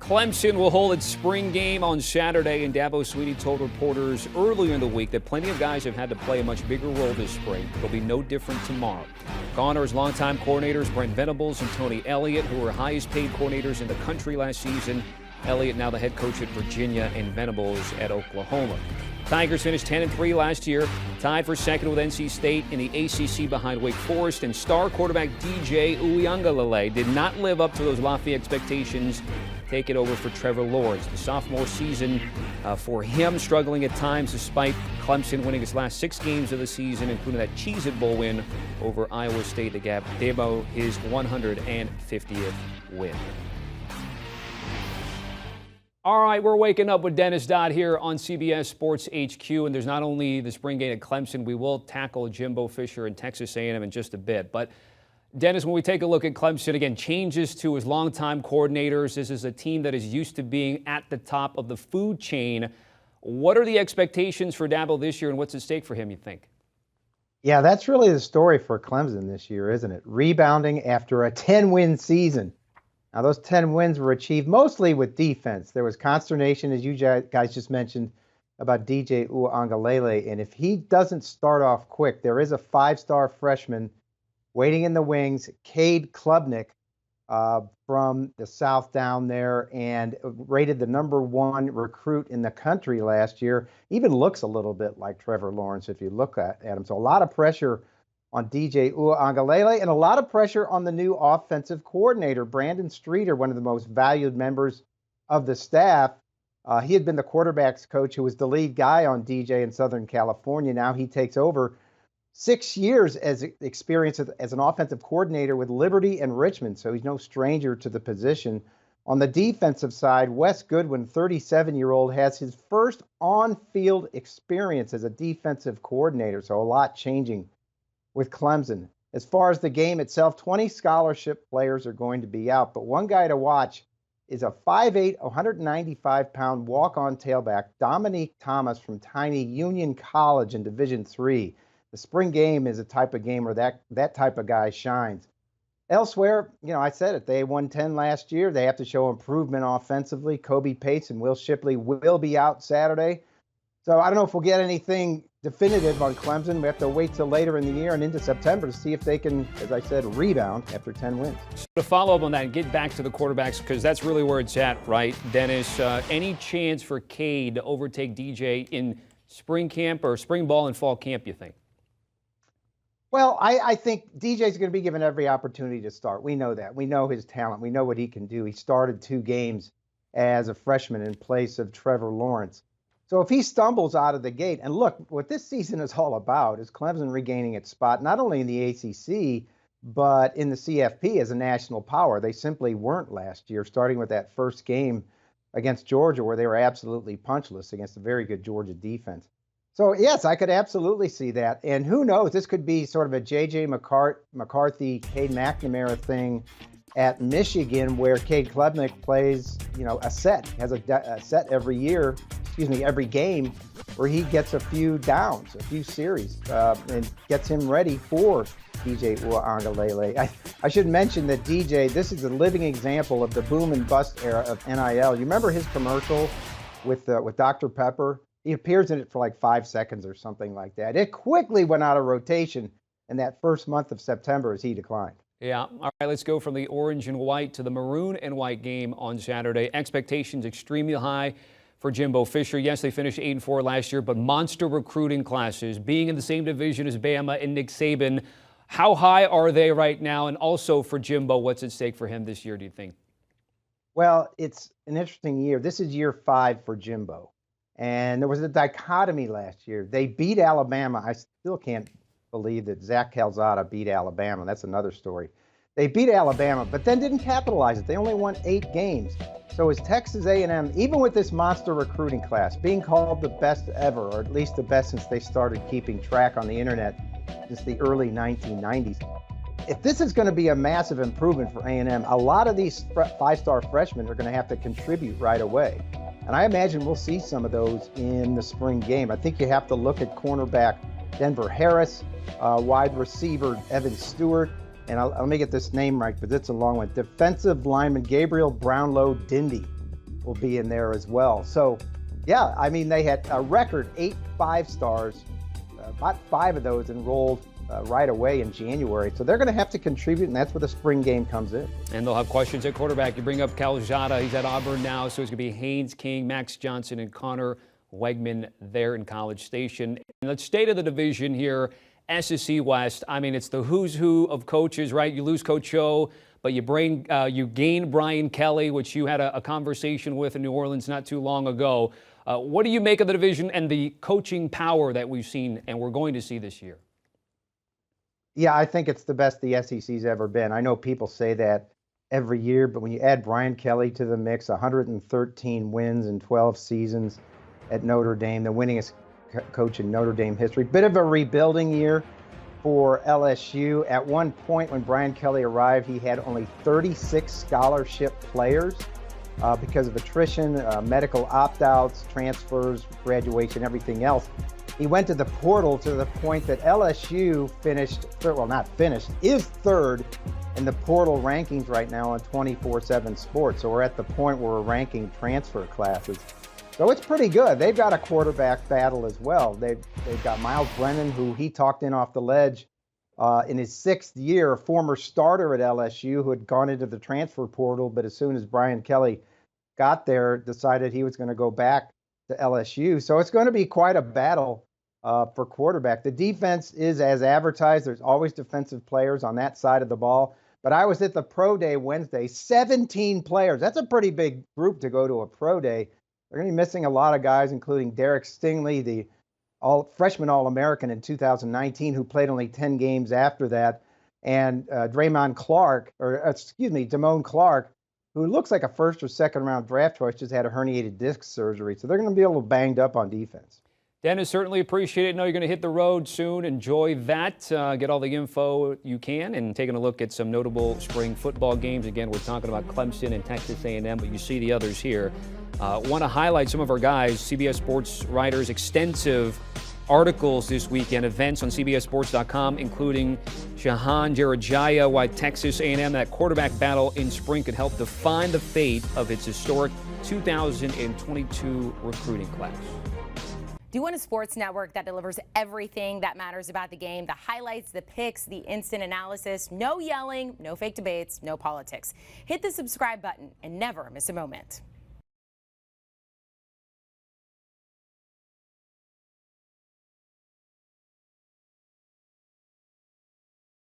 Clemson will hold its spring game on Saturday, and Dabo Swinney told reporters earlier in the week that plenty of guys have had to play a much bigger role this spring. It'll be no different tomorrow. Goner's longtime coordinators Brent Venables and Tony Elliott, who were highest paid coordinators in the country last season. Elliott now the head coach at Virginia and Venables at Oklahoma. Tigers finished 10-3 last year, tied for second with NC State in the ACC behind Wake Forest, and star quarterback DJ Uiagalelei did not live up to those lofty expectations. Take it over for Trevor Lawrence. The sophomore season for him struggling at times despite Clemson winning its last 6 games of the season, including that Cheez-It Bowl win over Iowa State that gave Dabo his 150th win. All right, we're waking up with Dennis Dodd here on CBS Sports HQ, and there's not only the spring game at Clemson, we will tackle Jimbo Fisher and Texas A&M in just a bit. But Dennis, when we take a look at Clemson, again, changes to his longtime coordinators. This is a team that is used to being at the top of the food chain. What are the expectations for Dabo this year, and what's at stake for him, you think? Yeah, that's really the story for Clemson this year, isn't it? Rebounding after a 10-win season. Now, those 10 wins were achieved mostly with defense. There was consternation, as you guys just mentioned, about DJ Uiagalelei. And if he doesn't start off quick, there is a 5-star freshman waiting in the wings, Cade Klubnik from the South down there, and rated the #1 recruit in the country last year. Even looks a little bit like Trevor Lawrence if you look at him. So a lot of pressure on DJ Uiagalelei, and a lot of pressure on the new offensive coordinator, Brandon Streeter, one of the most valued members of the staff. He had been the quarterback's coach who was the lead guy on DJ in Southern California. Now he takes over 6 years as experience as an offensive coordinator with Liberty and Richmond, so he's no stranger to the position. On the defensive side, Wes Goodwin, 37-year-old, has his first on-field experience as a defensive coordinator, so a lot changing with Clemson. As far as the game itself, 20 scholarship players are going to be out, but one guy to watch is a 5'8", 195-pound walk-on tailback, Dominique Thomas from tiny Union College in Division III. The spring game is a type of game where that type of guy shines. Elsewhere, I said it, they won 10 last year. They have to show improvement offensively. Kobe Pates and Will Shipley will be out Saturday. So I don't know if we'll get anything definitive on Clemson. We have to wait till later in the year and into September to see if they can, as I said, rebound after 10 wins. So to follow up on that and get back to the quarterbacks, because that's really where it's at, right, Dennis? Any chance for Cade to overtake DJ in spring camp or spring ball and fall camp, you think? Well, I think DJ's going to be given every opportunity to start. We know that. We know his talent. We know what he can do. He started 2 games as a freshman in place of Trevor Lawrence. So if he stumbles out of the gate, and look, what this season is all about is Clemson regaining its spot, not only in the ACC, but in the CFP as a national power. They simply weren't last year, starting with that first game against Georgia, where they were absolutely punchless against a very good Georgia defense. So, yes, I could absolutely see that. And who knows, this could be sort of a J.J. McCarthy, Cade McNamara thing at Michigan, where Cade Klubnik plays, a set, has a set every game, where he gets a few downs, a few series, and gets him ready for DJ Uiagalelei. I should mention that DJ, this is a living example of the boom and bust era of NIL. You remember his commercial with Dr. Pepper? He appears in it for like 5 seconds or something like that. It quickly went out of rotation in that first month of September as he declined. Yeah. All right, let's go from the orange and white to the maroon and white game on Saturday. Expectations extremely high for Jimbo Fisher. Yes, they finished 8-4 last year, but monster recruiting classes, being in the same division as Bama and Nick Saban. How high are they right now? And also for Jimbo, what's at stake for him this year, do you think? Well, it's an interesting year. This is year 5 for Jimbo. And there was a dichotomy last year. They beat Alabama. I still can't believe that Zach Calzada beat Alabama. That's another story. They beat Alabama, but then didn't capitalize it. They only won 8 games. So is Texas A&M, even with this monster recruiting class, being called the best ever, or at least the best since they started keeping track on the internet since the early 1990s. If this is going to be a massive improvement for A&M, a lot of these 5-star freshmen are going to have to contribute right away. And I imagine we'll see some of those in the spring game. I think you have to look at cornerback Denver Harris, wide receiver Evan Stewart, and let me get this name right, but it's a long one. Defensive lineman Gabriel Brownlow Dindy. will be in there as well. So, yeah, I mean, they had a record 8 5-stars. About 5 of those enrolled right away in January. So they're going to have to contribute, and that's where the spring game comes in. And they'll have questions at quarterback. You bring up Calzada. He's at Auburn now, so it's going to be Haynes King, Max Johnson, and Connor Wegman there in College Station. And the state of the division here, SEC West, I mean, it's the who's who of coaches, right? You lose Coach O, but you gain Brian Kelly, which you had a conversation with in New Orleans not too long ago. What do you make of the division and the coaching power that we've seen and we're going to see this year? Yeah, I think it's the best the SEC's ever been. I know people say that every year, but when you add Brian Kelly to the mix, 113 wins in 12 seasons at Notre Dame, the winningest coach in Notre Dame history. Bit of a rebuilding year for LSU. At one point when Brian Kelly arrived, he had only 36 scholarship players because of attrition, medical opt-outs, transfers, graduation, everything else. He went to the portal to the point that LSU is third in the portal rankings right now on 24/7 Sports. So we're at the point where we're ranking transfer classes. So it's pretty good. They've got a quarterback battle as well. They've got Miles Brennan, who he talked in off the ledge in his 6th year, a former starter at LSU who had gone into the transfer portal, but as soon as Brian Kelly got there, decided he was going to go back to LSU. So it's going to be quite a battle for quarterback. The defense is as advertised. There's always defensive players on that side of the ball. But I was at the pro day Wednesday, 17 players. That's a pretty big group to go to a pro day. They're going to be missing a lot of guys, including Derek Stingley, the freshman All-American in 2019, who played only 10 games after that, and Damone Clark, who looks like a first or second round draft choice, just had a herniated disc surgery. So they're going to be a little banged up on defense. Dennis, certainly appreciate it. Know you're going to hit the road soon. Enjoy that. Get all the info you can, and taking a look at some notable spring football games. Again, we're talking about Clemson and Texas A&M, but you see the others here. Want to highlight some of our guys, CBS Sports writers, extensive articles this weekend, events on CBSSports.com, including Shahan Jerajaya, why Texas A&M, that quarterback battle in spring could help define the fate of its historic 2022 recruiting class. Do you want a sports network that delivers everything that matters about the game? The highlights, the picks, the instant analysis, no yelling, no fake debates, no politics. Hit the subscribe button and never miss a moment.